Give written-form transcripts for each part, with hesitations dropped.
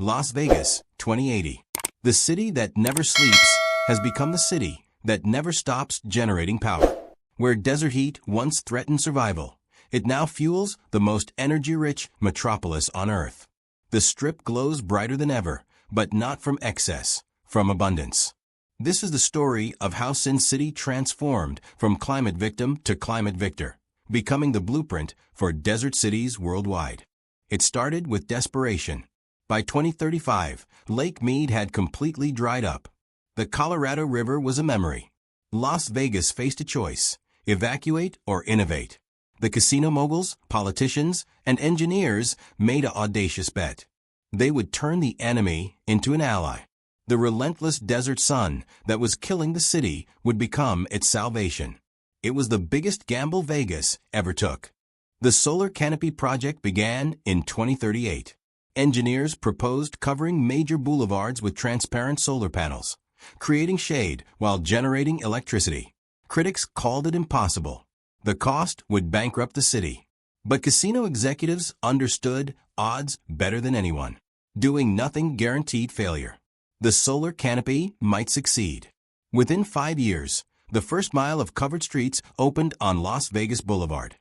Las Vegas, 2080. The city that never sleeps has become the city that never stops generating power. Where desert heat once threatened survival, it now fuels the most energy-rich metropolis on Earth. The Strip glows brighter than ever, but not from excess, from abundance. This is the story of how Sin City transformed from climate victim to climate victor, becoming the blueprint for desert cities worldwide. It started with desperation. By 2035, Lake Mead had completely dried up. The Colorado River was a memory. Las Vegas faced a choice: evacuate or innovate. The casino moguls, politicians, and engineers made an audacious bet. They would turn the enemy into an ally. The relentless desert sun that was killing the city would become its salvation. It was the biggest gamble Vegas ever took. The solar canopy project began in 2038. Engineers proposed covering major boulevards with transparent solar panels, creating shade while generating electricity. Critics called it impossible. The cost would bankrupt the city. But casino executives understood odds better than anyone. Doing nothing guaranteed failure. The solar canopy might succeed. Within 5 years, the first mile of covered streets opened on Las Vegas Boulevard.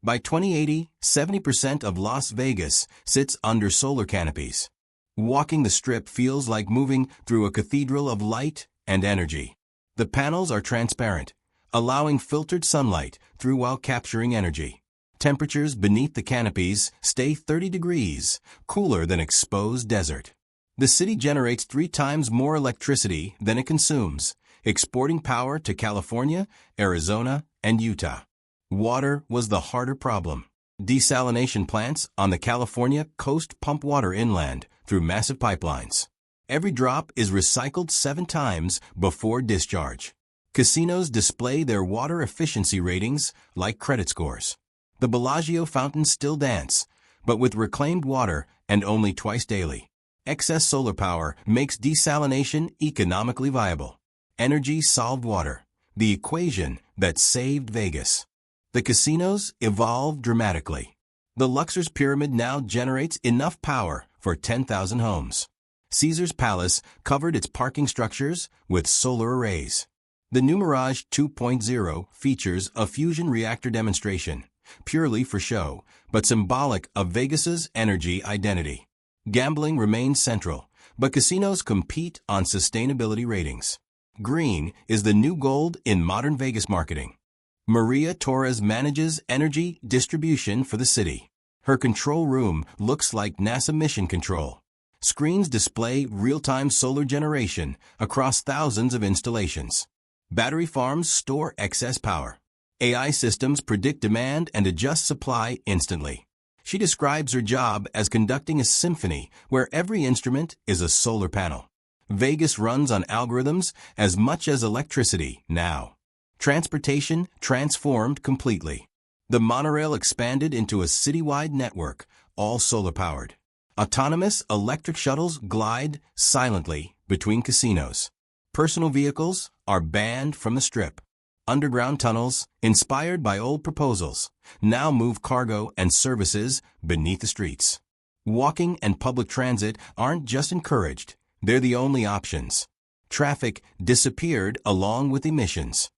By 2080, 70% of Las Vegas sits under solar canopies. Walking the Strip feels like moving through a cathedral of light and energy. The panels are transparent, allowing filtered sunlight through while capturing energy. Temperatures beneath the canopies stay 30 degrees, cooler than exposed desert. The city generates 3 times more electricity than it consumes, exporting power to California, Arizona, and Utah. Water was the harder problem. Desalination plants on the California coast pump water inland through massive pipelines. Every drop is recycled 7 times before discharge. Casinos display their water efficiency ratings like credit scores. The Bellagio fountains still dance, but with reclaimed water and only twice daily. Excess solar power makes desalination economically viable. Energy solved water, the equation that saved Vegas. The casinos evolved dramatically. The Luxor's Pyramid now generates enough power for 10,000 homes. Caesar's Palace covered its parking structures with solar arrays. The new Mirage 2.0 features a fusion reactor demonstration, purely for show, but symbolic of Vegas's energy identity. Gambling remains central, but casinos compete on sustainability ratings. Green is the new gold in modern Vegas marketing. Maria Torres manages energy distribution for the city. Her control room looks like NASA mission control. Screens display real-time solar generation across thousands of installations. Battery farms store excess power. AI systems predict demand and adjust supply instantly. She describes her job as conducting a symphony where every instrument is a solar panel. Vegas runs on algorithms as much as electricity now. Transportation transformed completely. The monorail expanded into a citywide network, all solar-powered. Autonomous electric shuttles glide silently between casinos. Personal vehicles are banned from the Strip. Underground tunnels, inspired by old proposals, now move cargo and services beneath the streets. Walking and public transit aren't just encouraged, they're the only options. Traffic disappeared along with emissions.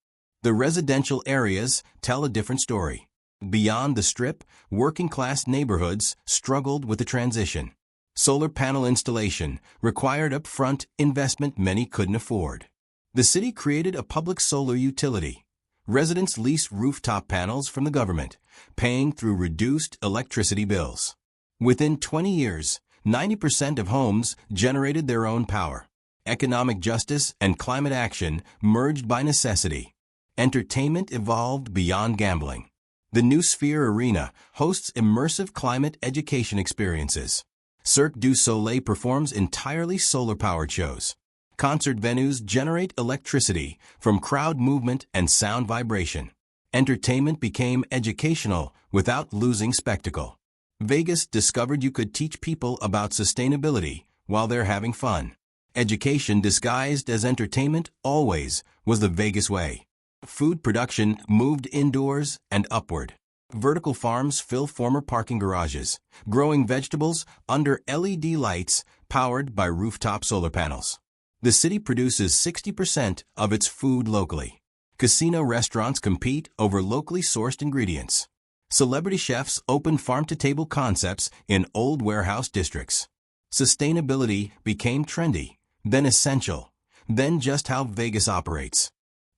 The residential areas tell a different story. Beyond the Strip, working-class neighborhoods struggled with the transition. Solar panel installation required upfront investment many couldn't afford. The city created a public solar utility. Residents lease rooftop panels from the government, paying through reduced electricity bills. Within 20 years, 90% of homes generated their own power. Economic justice and climate action merged by necessity. Entertainment evolved beyond gambling. The new Sphere Arena hosts immersive climate education experiences. Cirque du Soleil performs entirely solar-powered shows. Concert venues generate electricity from crowd movement and sound vibration. Entertainment became educational without losing spectacle. Vegas discovered you could teach people about sustainability while they're having fun. Education disguised as entertainment always was the Vegas way. Food production moved indoors and upward. Vertical farms fill former parking garages. Growing vegetables under LED lights powered by rooftop solar panels. The city produces 60% of its food locally. Casino restaurants compete over locally sourced ingredients. Celebrity chefs open farm-to-table concepts in old warehouse districts. Sustainability became trendy, then essential, then just how Vegas operates.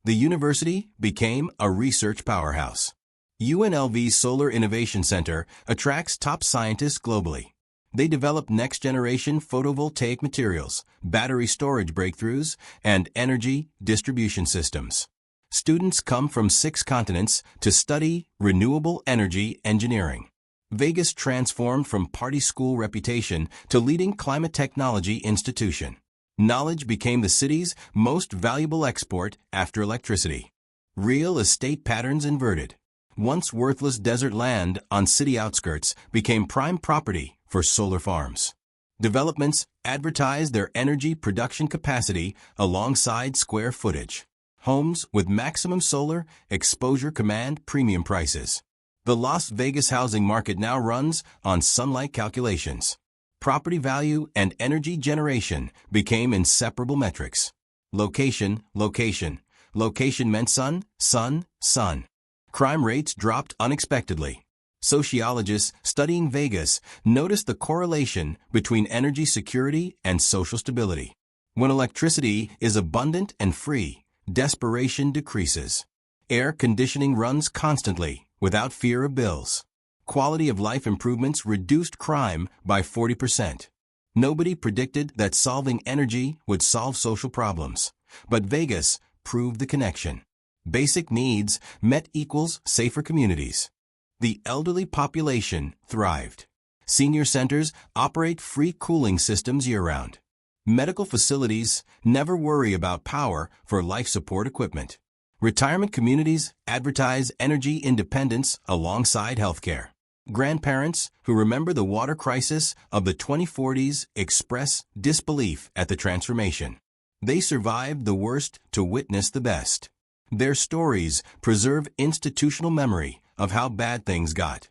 The university became a research powerhouse. UNLV's Solar Innovation Center attracts top scientists globally. They develop next-generation photovoltaic materials, battery storage breakthroughs, and energy distribution systems. Students come from 6 continents to study renewable energy engineering. Vegas transformed from party school reputation to leading climate technology institution. Knowledge became the city's most valuable export after electricity. Real estate patterns inverted. Once worthless desert land on city outskirts became prime property for solar farms. Developments advertised their energy production capacity alongside square footage. Homes with maximum solar exposure command premium prices. The Las Vegas housing market now runs on sunlight calculations. Property value and energy generation became inseparable metrics. Location, location. Location meant sun, sun, sun. Crime rates dropped unexpectedly. Sociologists studying Vegas noticed the correlation between energy security and social stability. When electricity is abundant and free, desperation decreases. Air conditioning runs constantly, without fear of bills. Quality of life improvements reduced crime by 40%. Nobody predicted that solving energy would solve social problems, but Vegas proved the connection. Basic needs met equals safer communities. The elderly population thrived. Senior centers operate free cooling systems year-round. Medical facilities never worry about power for life support equipment. Retirement communities advertise energy independence alongside healthcare. Grandparents who remember the water crisis of the 2040s express disbelief at the transformation. They survived the worst to witness the best. Their stories preserve institutional memory of how bad things got.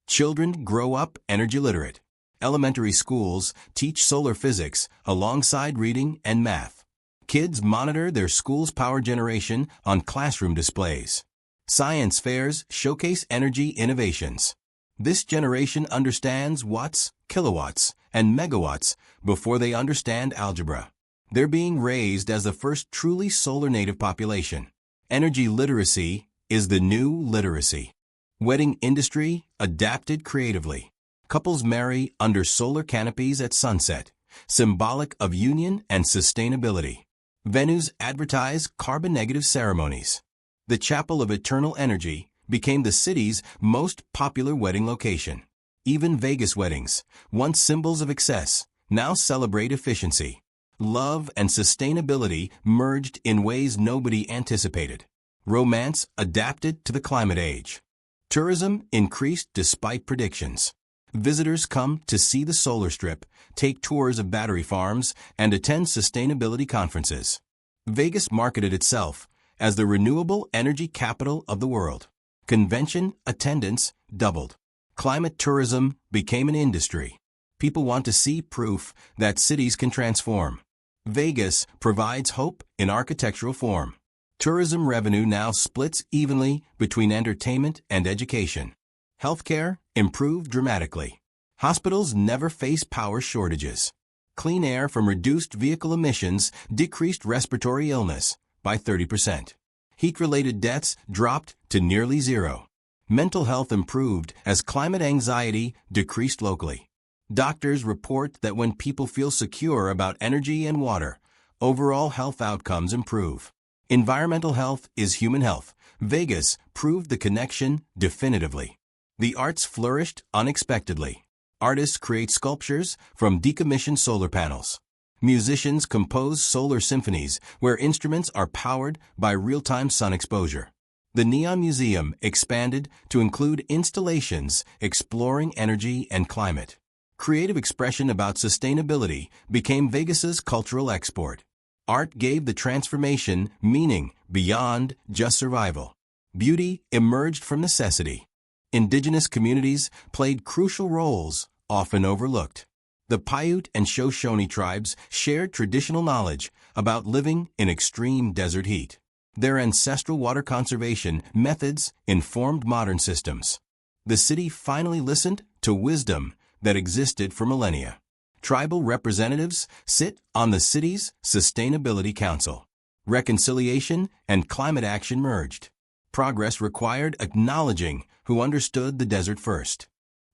Children grow up energy literate. Elementary schools teach solar physics alongside reading and math. Kids monitor their school's power generation on classroom displays. Science fairs showcase energy innovations. This generation understands watts, kilowatts, and megawatts before they understand algebra. They're being raised as the first truly solar native population. Energy literacy is the new literacy. Wedding industry adapted creatively. Couples marry under solar canopies at sunset, symbolic of union and sustainability. Venues advertise carbon-negative ceremonies. The Chapel of Eternal Energy became the city's most popular wedding location. Even Vegas weddings, once symbols of excess, now celebrate efficiency. Love and sustainability merged in ways nobody anticipated. Romance adapted to the climate age. Tourism increased despite predictions. Visitors come to see the solar strip, take tours of battery farms, and attend sustainability conferences. Vegas marketed itself as the renewable energy capital of the world. Convention attendance doubled. Climate tourism became an industry. People want to see proof that cities can transform. Vegas provides hope in architectural form. Tourism revenue now splits evenly between entertainment and education. Healthcare improved dramatically. Hospitals never face power shortages. Clean air from reduced vehicle emissions decreased respiratory illness by 30%. Heat-related deaths dropped to nearly zero. Mental health improved as climate anxiety decreased locally. Doctors report that when people feel secure about energy and water, overall health outcomes improve. Environmental health is human health. Vegas proved the connection definitively. The arts flourished unexpectedly. Artists create sculptures from decommissioned solar panels. Musicians compose solar symphonies where instruments are powered by real-time sun exposure. The Neon Museum expanded to include installations exploring energy and climate. Creative expression about sustainability became Vegas's cultural export. Art gave the transformation meaning beyond just survival. Beauty emerged from necessity. Indigenous communities played crucial roles, often overlooked. The Paiute and Shoshone tribes shared traditional knowledge about living in extreme desert heat. Their ancestral water conservation methods informed modern systems. The city finally listened to wisdom that existed for millennia. Tribal representatives sit on the city's Sustainability Council. Reconciliation and climate action merged. Progress required acknowledging who understood the desert first.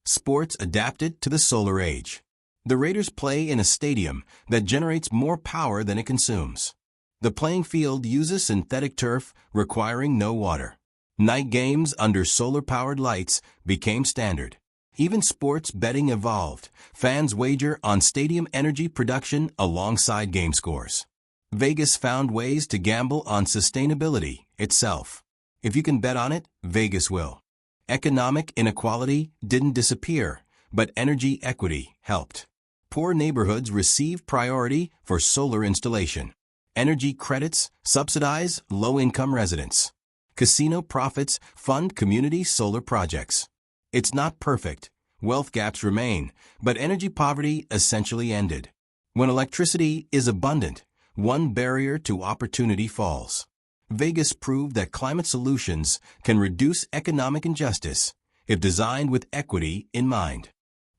Sports adapted to the solar age. The Raiders play in a stadium that generates more power than it consumes. The playing field uses synthetic turf requiring no water. Night games under solar-powered lights became standard. Even sports betting evolved. Fans wager on stadium energy production alongside game scores. Vegas found ways to gamble on sustainability itself. If you can bet on it, Vegas will. Economic inequality didn't disappear, but energy equity helped. Poor neighborhoods received priority for solar installation. Energy credits subsidize low-income residents. Casino profits fund community solar projects. It's not perfect. Wealth gaps remain, but energy poverty essentially ended. When electricity is abundant, one barrier to opportunity falls. Vegas proved that climate solutions can reduce economic injustice if designed with equity in mind.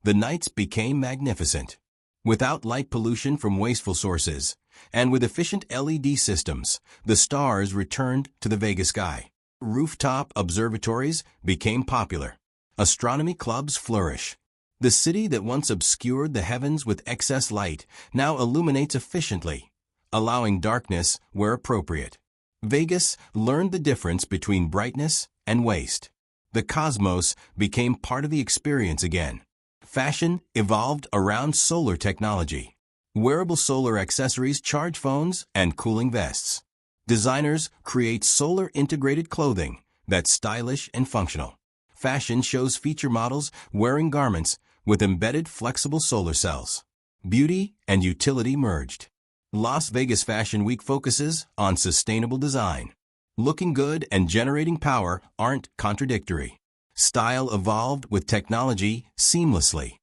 The nights became magnificent. Without light pollution from wasteful sources, and with efficient LED systems, the stars returned to the Vegas sky. Rooftop observatories became popular. Astronomy clubs flourish. The city that once obscured the heavens with excess light now illuminates efficiently, allowing darkness where appropriate. Vegas learned the difference between brightness and waste. The cosmos became part of the experience again. Fashion evolved around solar technology. Wearable solar accessories charge phones and cooling vests. Designers create solar-integrated clothing that's stylish and functional. Fashion shows feature models wearing garments with embedded flexible solar cells. Beauty and utility merged. Las Vegas Fashion Week focuses on sustainable design. Looking good and generating power aren't contradictory. Style evolved with technology seamlessly.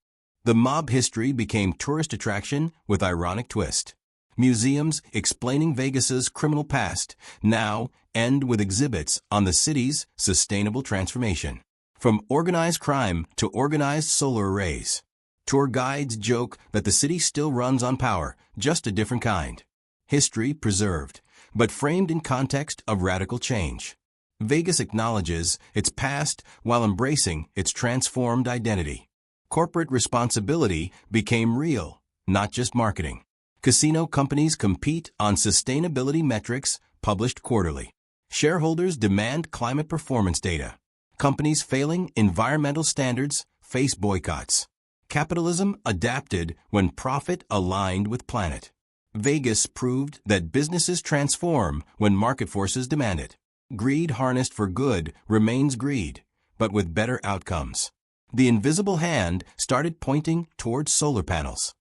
The mob history became tourist attraction with ironic twist. Museums explaining Vegas's criminal past now end with exhibits on the city's sustainable transformation. From organized crime to organized solar arrays. Tour guides joke that the city still runs on power, just a different kind. History preserved, but framed in context of radical change. Vegas acknowledges its past while embracing its transformed identity. Corporate responsibility became real, not just marketing. Casino companies compete on sustainability metrics published quarterly. Shareholders demand climate performance data. Companies failing environmental standards face boycotts. Capitalism adapted when profit aligned with planet. Vegas proved that businesses transform when market forces demand it. Greed harnessed for good remains greed, but with better outcomes. The invisible hand started pointing towards solar panels.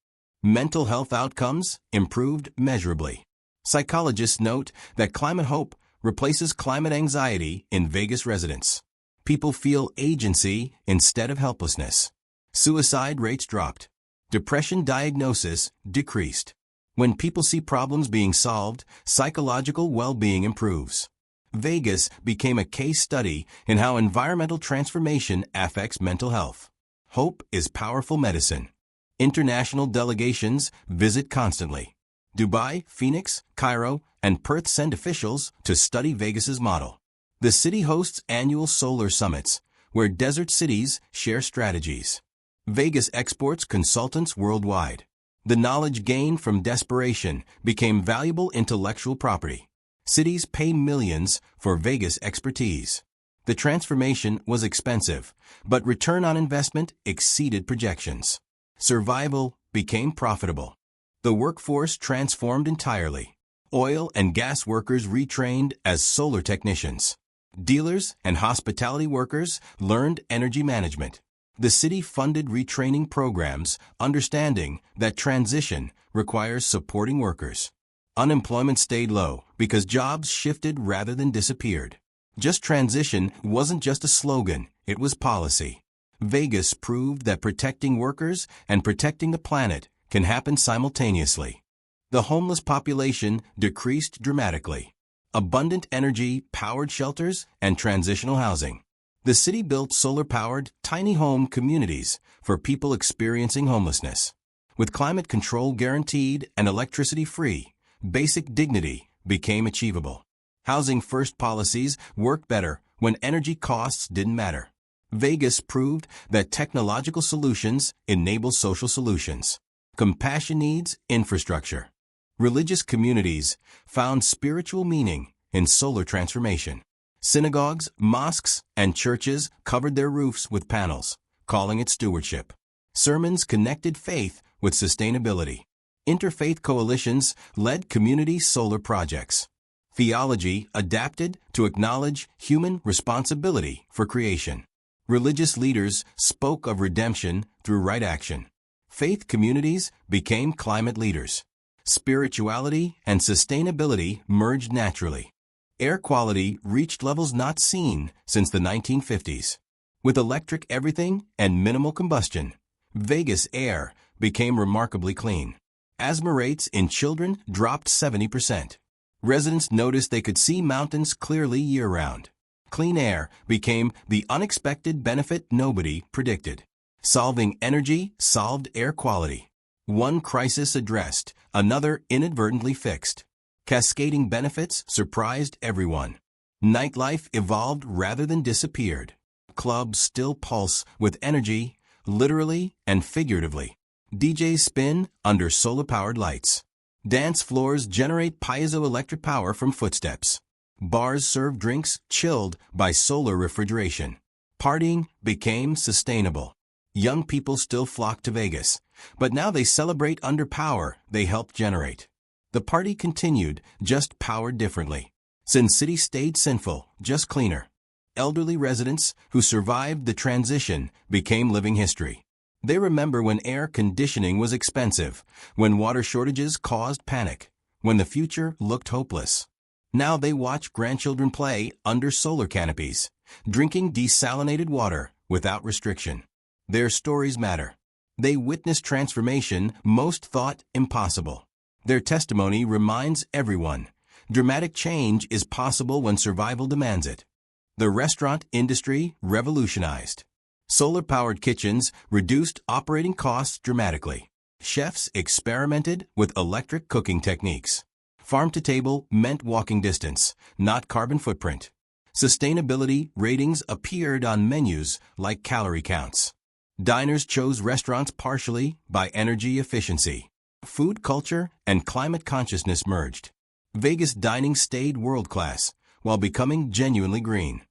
Mental health outcomes improved measurably. Psychologists note that climate hope replaces climate anxiety in Vegas residents. People feel agency instead of helplessness. Suicide rates dropped. Depression diagnosis decreased. When people see problems being solved, psychological well-being improves. Vegas became a case study in how environmental transformation affects mental health. Hope is powerful medicine. International delegations visit constantly. Dubai, Phoenix, Cairo, and Perth send officials to study Vegas's model. The city hosts annual solar summits, where desert cities share strategies. Vegas exports consultants worldwide. The knowledge gained from desperation became valuable intellectual property. Cities pay millions for Vegas expertise. The transformation was expensive, but return on investment exceeded projections. Survival became profitable. The workforce transformed entirely. Oil and gas workers retrained as solar technicians. Dealers and hospitality workers learned energy management. The city funded retraining programs, understanding that transition requires supporting workers. Unemployment stayed low because jobs shifted rather than disappeared. Just transition wasn't just a slogan, it was policy. Vegas proved that protecting workers and protecting the planet can happen simultaneously. The homeless population decreased dramatically. Abundant energy powered shelters and transitional housing. The city built solar-powered tiny home communities for people experiencing homelessness. With climate control guaranteed and electricity free, basic dignity became achievable. Housing first policies worked better when energy costs didn't matter. Vegas proved that technological solutions enable social solutions. Compassion needs infrastructure. Religious communities found spiritual meaning in solar transformation. Synagogues, mosques, and churches covered their roofs with panels, calling it stewardship. Sermons connected faith with sustainability. Interfaith coalitions led community solar projects. Theology adapted to acknowledge human responsibility for creation. Religious leaders spoke of redemption through right action. Faith communities became climate leaders. Spirituality and sustainability merged naturally. Air quality reached levels not seen since the 1950s. With electric everything and minimal combustion, Vegas air became remarkably clean. Asthma rates in children dropped 70%. Residents noticed they could see mountains clearly year-round. Clean air became the unexpected benefit nobody predicted. Solving energy solved air quality. One crisis addressed, another inadvertently fixed. Cascading benefits surprised everyone. Nightlife evolved rather than disappeared. Clubs still pulse with energy, literally and figuratively. DJs spin under solar-powered lights. Dance floors generate piezoelectric power from footsteps. Bars serve drinks chilled by solar refrigeration. Partying became sustainable. Young people still flock to Vegas, but now they celebrate under power they helped generate. The party continued, just powered differently. Sin City stayed sinful, just cleaner. Elderly residents who survived the transition became living history. They remember when air conditioning was expensive, when water shortages caused panic, when the future looked hopeless. Now they watch grandchildren play under solar canopies, drinking desalinated water without restriction. Their stories matter. They witnessed transformation most thought impossible. Their testimony reminds everyone, dramatic change is possible when survival demands it. The restaurant industry revolutionized. Solar-powered kitchens reduced operating costs dramatically. Chefs experimented with electric cooking techniques. Farm-to-table meant walking distance, not carbon footprint. Sustainability ratings appeared on menus like calorie counts. Diners chose restaurants partially by energy efficiency. Food culture and climate consciousness merged. Vegas dining stayed world-class while becoming genuinely green.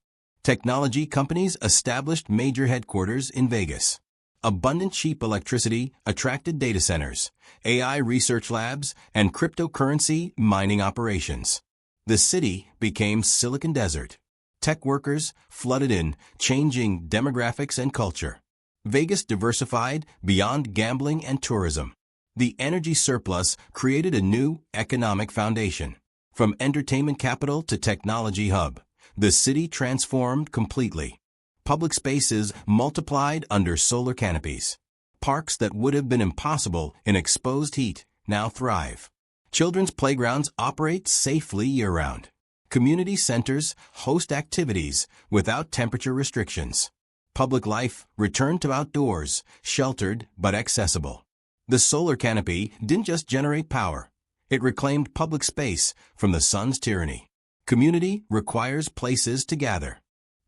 Technology companies established major headquarters in Vegas. Abundant cheap electricity attracted data centers, AI research labs, and cryptocurrency mining operations. The city became Silicon Desert. Tech workers flooded in, changing demographics and culture. Vegas diversified beyond gambling and tourism. The energy surplus created a new economic foundation. From entertainment capital to technology hub, the city transformed completely. Public spaces multiplied under solar canopies. Parks that would have been impossible in exposed heat now thrive. Children's playgrounds operate safely year-round. Community centers host activities without temperature restrictions. Public life returned to outdoors, sheltered but accessible. The solar canopy didn't just generate power. It reclaimed public space from the sun's tyranny. Community requires places to gather.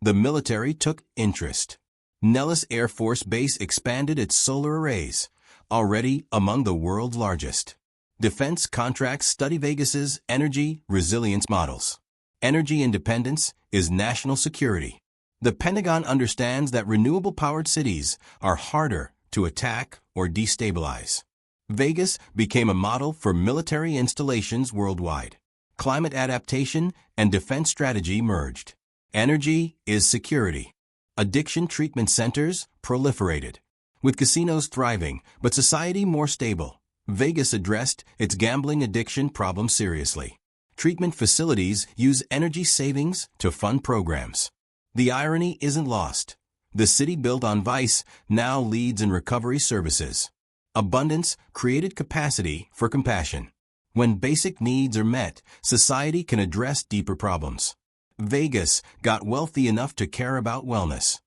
The military took interest. Nellis Air Force Base expanded its solar arrays, already among the world's largest. Defense contracts study Vegas's energy resilience models. Energy independence is national security. The Pentagon understands that renewable-powered cities are harder to attack or destabilize. Vegas became a model for military installations worldwide. Climate adaptation and defense strategy merged. Energy is security. Addiction treatment centers proliferated. With casinos thriving, but society more stable, Vegas addressed its gambling addiction problem seriously. Treatment facilities use energy savings to fund programs. The irony isn't lost. The city built on vice now leads in recovery services. Abundance created capacity for compassion. When basic needs are met, society can address deeper problems. Vegas got wealthy enough to care about wellness.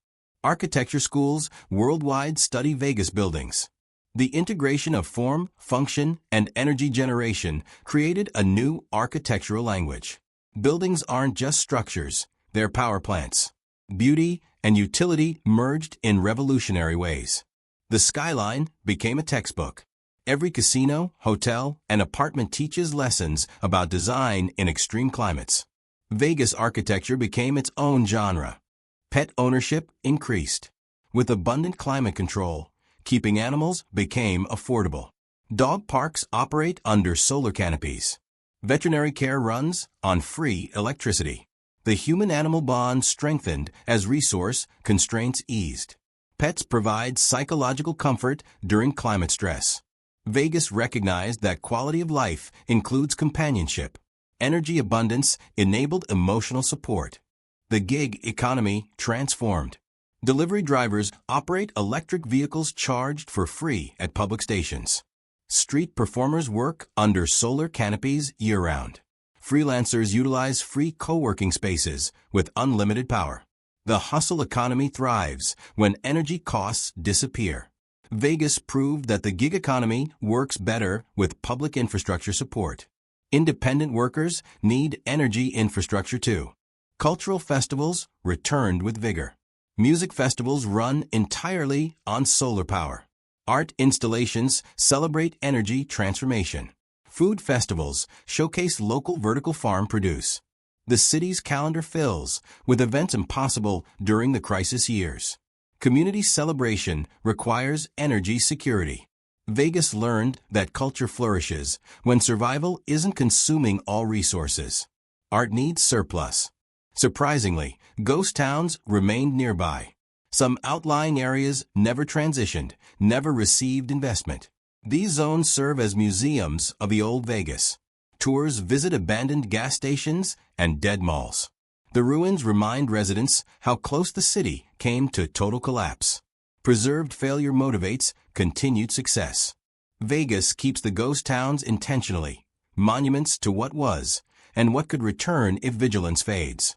Architecture schools worldwide study Vegas buildings. The integration of form, function, and energy generation created a new architectural language. Buildings aren't just structures, they're power plants. Beauty and utility merged in revolutionary ways. The skyline became a textbook. Every casino, hotel, and apartment teaches lessons about design in extreme climates. Vegas architecture became its own genre. Pet ownership increased. With abundant climate control, keeping animals became affordable. Dog parks operate under solar canopies. Veterinary care runs on free electricity. The human-animal bond strengthened as resource constraints eased. Pets provide psychological comfort during climate stress. Vegas recognized that quality of life includes companionship. Energy abundance enabled emotional support. The gig economy transformed. Delivery drivers operate electric vehicles charged for free at public stations. Street performers work under solar canopies year-round. Freelancers utilize free co-working spaces with unlimited power. The hustle economy thrives when energy costs disappear. Vegas proved that the gig economy works better with public infrastructure support. Independent workers need energy infrastructure too. Cultural festivals returned with vigor. Music festivals run entirely on solar power. Art installations celebrate energy transformation. Food festivals showcase local vertical farm produce. The city's calendar fills with events impossible during the crisis years. Community celebration requires energy security. Vegas learned that culture flourishes when survival isn't consuming all resources. Art needs surplus. Surprisingly, ghost towns remained nearby. Some outlying areas never transitioned, never received investment. These zones serve as museums of the old Vegas. Tours visit abandoned gas stations and dead malls. The ruins remind residents how close the city came to total collapse. Preserved failure motivates continued success. Vegas keeps the ghost towns intentionally, monuments to what was and what could return if vigilance fades.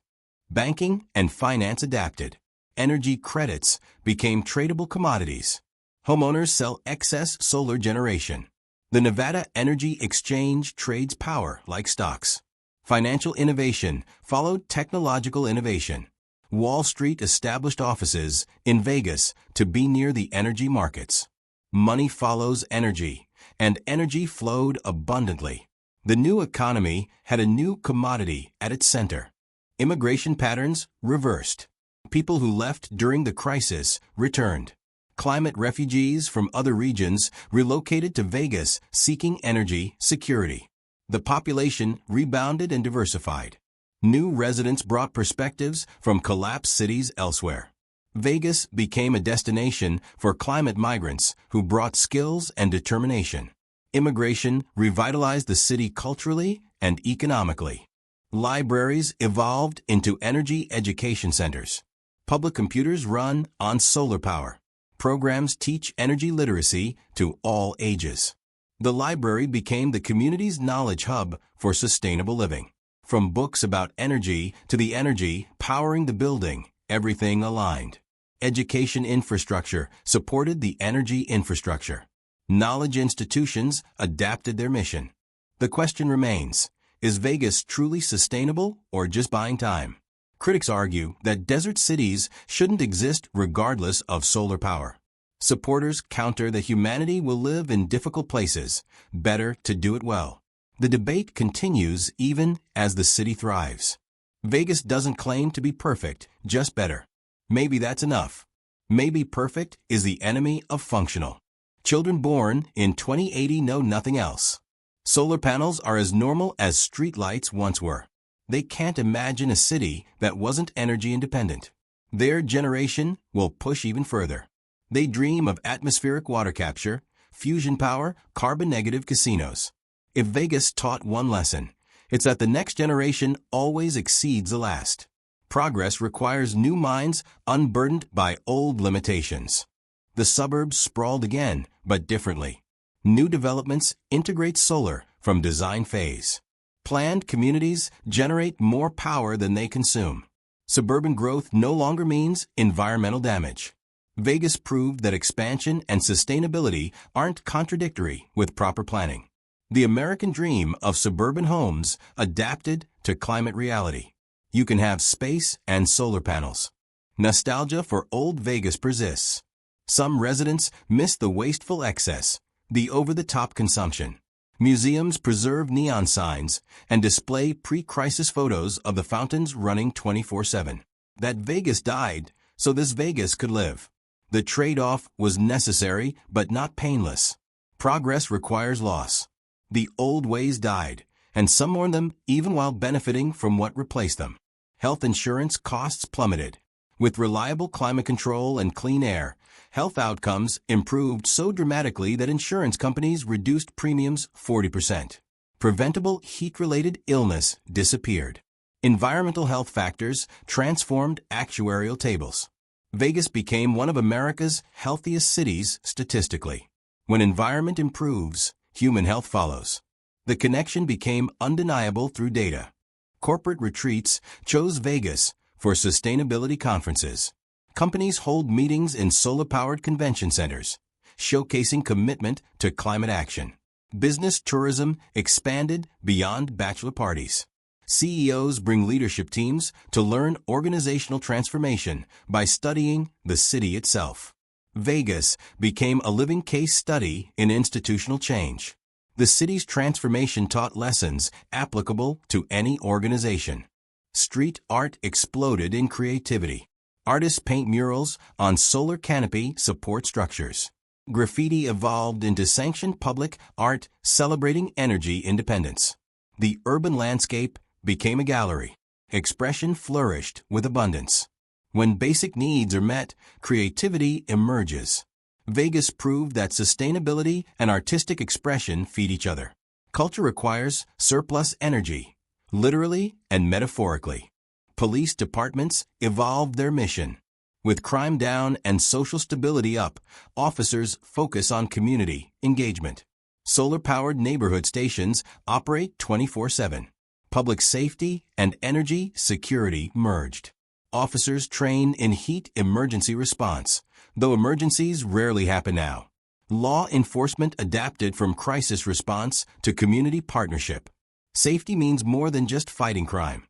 Banking and finance adapted. Energy credits became tradable commodities. Homeowners sell excess solar generation. The Nevada Energy Exchange trades power like stocks. Financial innovation followed technological innovation. Wall Street established offices in Vegas to be near the energy markets. Money follows energy, and energy flowed abundantly. The new economy had a new commodity at its center. Immigration patterns reversed. People who left during the crisis returned. Climate refugees from other regions relocated to Vegas seeking energy security. The population rebounded and diversified. New residents brought perspectives from collapsed cities elsewhere. Vegas became a destination for climate migrants who brought skills and determination. Immigration revitalized the city culturally and economically. Libraries evolved into energy education centers. Public computers run on solar power. Programs teach energy literacy to all ages. The library became the community's knowledge hub for sustainable living. From books about energy to the energy powering the building, everything aligned. Education infrastructure supported the energy infrastructure. Knowledge institutions adapted their mission. The question remains, is Vegas truly sustainable or just buying time? Critics argue that desert cities shouldn't exist regardless of solar power. Supporters counter that humanity will live in difficult places, better to do it well. The debate continues even as the city thrives. Vegas doesn't claim to be perfect, just better. Maybe that's enough. Maybe perfect is the enemy of functional. Children born in 2080 know nothing else. Solar panels are as normal as streetlights once were. They can't imagine a city that wasn't energy independent. Their generation will push even further. They dream of atmospheric water capture, fusion power, carbon-negative casinos. If Vegas taught one lesson, it's that the next generation always exceeds the last. Progress requires new minds unburdened by old limitations. The suburbs sprawled again, but differently. New developments integrate solar from design phase. Planned communities generate more power than they consume. Suburban growth no longer means environmental damage. Vegas proved that expansion and sustainability aren't contradictory with proper planning. The American dream of suburban homes adapted to climate reality. You can have space and solar panels. Nostalgia for old Vegas persists. Some residents miss the wasteful excess, the over-the-top consumption. Museums preserve neon signs and display pre-crisis photos of the fountains running 24/7. That Vegas died, so this Vegas could live. The trade-off was necessary but not painless. Progress requires loss. The old ways died, and some mourned them even while benefiting from what replaced them. Health insurance costs plummeted. With reliable climate control and clean air, health outcomes improved so dramatically that insurance companies reduced premiums 40%. Preventable heat-related illness disappeared. Environmental health factors transformed actuarial tables. Vegas became one of America's healthiest cities statistically. When environment improves, human health follows. The connection became undeniable through data. Corporate retreats chose Vegas for sustainability conferences. Companies hold meetings in solar-powered convention centers, showcasing commitment to climate action. Business tourism expanded beyond bachelor parties. CEOs bring leadership teams to learn organizational transformation by studying the city itself. Vegas became a living case study in institutional change. The city's transformation taught lessons applicable to any organization. Street art exploded in creativity. Artists paint murals on solar canopy support structures. Graffiti evolved into sanctioned public art celebrating energy independence. The urban landscape became a gallery. Expression flourished with abundance. When basic needs are met, creativity emerges. Vegas proved that sustainability and artistic expression feed each other. Culture requires surplus energy, literally and metaphorically. Police departments evolved their mission. With crime down and social stability up, officers focus on community engagement. Solar-powered neighborhood stations operate 24/7. Public safety and energy security merged. Officers train in heat emergency response, though emergencies rarely happen now. Law enforcement adapted from crisis response to community partnership. Safety means more than just fighting crime.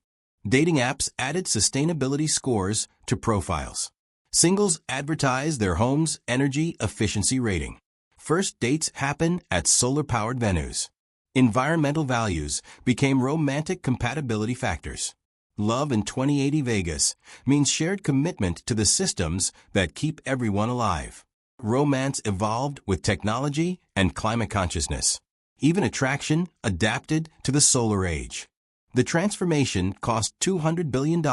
Dating apps added sustainability scores to profiles. Singles advertise their home's energy efficiency rating. First dates happen at solar-powered venues. Environmental values became romantic compatibility factors. Love in 2080 Vegas means shared commitment to the systems that keep everyone alive. Romance evolved with technology and climate consciousness. Even attraction adapted to the solar age. The transformation cost $200 billion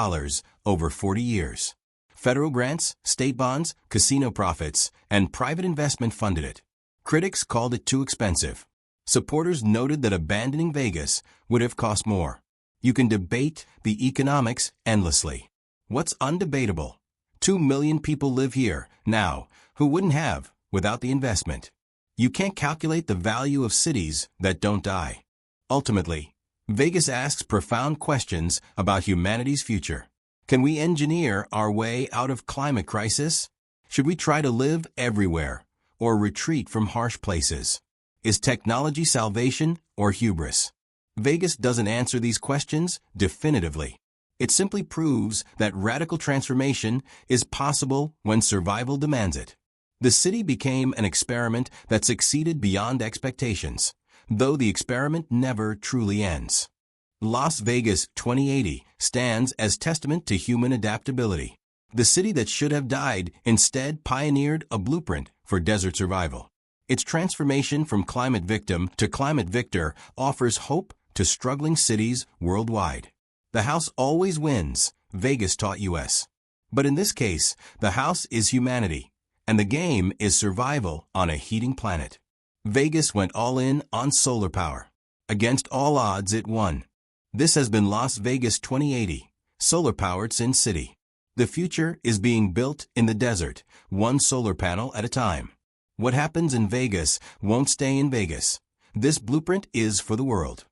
over 40 years. Federal grants, state bonds, casino profits, and private investment funded it. Critics called it too expensive. Supporters noted that abandoning Vegas would have cost more. You can debate the economics endlessly. What's undebatable? 2 million people live here now who wouldn't have without the investment. You can't calculate the value of cities that don't die. Ultimately, Vegas asks profound questions about humanity's future. Can we engineer our way out of climate crisis? Should we try to live everywhere or retreat from harsh places? Is technology salvation or hubris? Vegas doesn't answer these questions definitively. It simply proves that radical transformation is possible when survival demands it. The city became an experiment that succeeded beyond expectations, though the experiment never truly ends. Las Vegas 2080 stands as testament to human adaptability. The city that should have died instead pioneered a blueprint for desert survival. Its transformation from climate victim to climate victor offers hope to struggling cities worldwide. The house always wins, Vegas taught us. But in this case, the house is humanity, and the game is survival on a heating planet. Vegas went all in on solar power. Against all odds, it won. This has been Las Vegas 2080, Solar-powered Sin City. The future is being built in the desert, one solar panel at a time. What happens in Vegas won't stay in Vegas. This blueprint is for the world.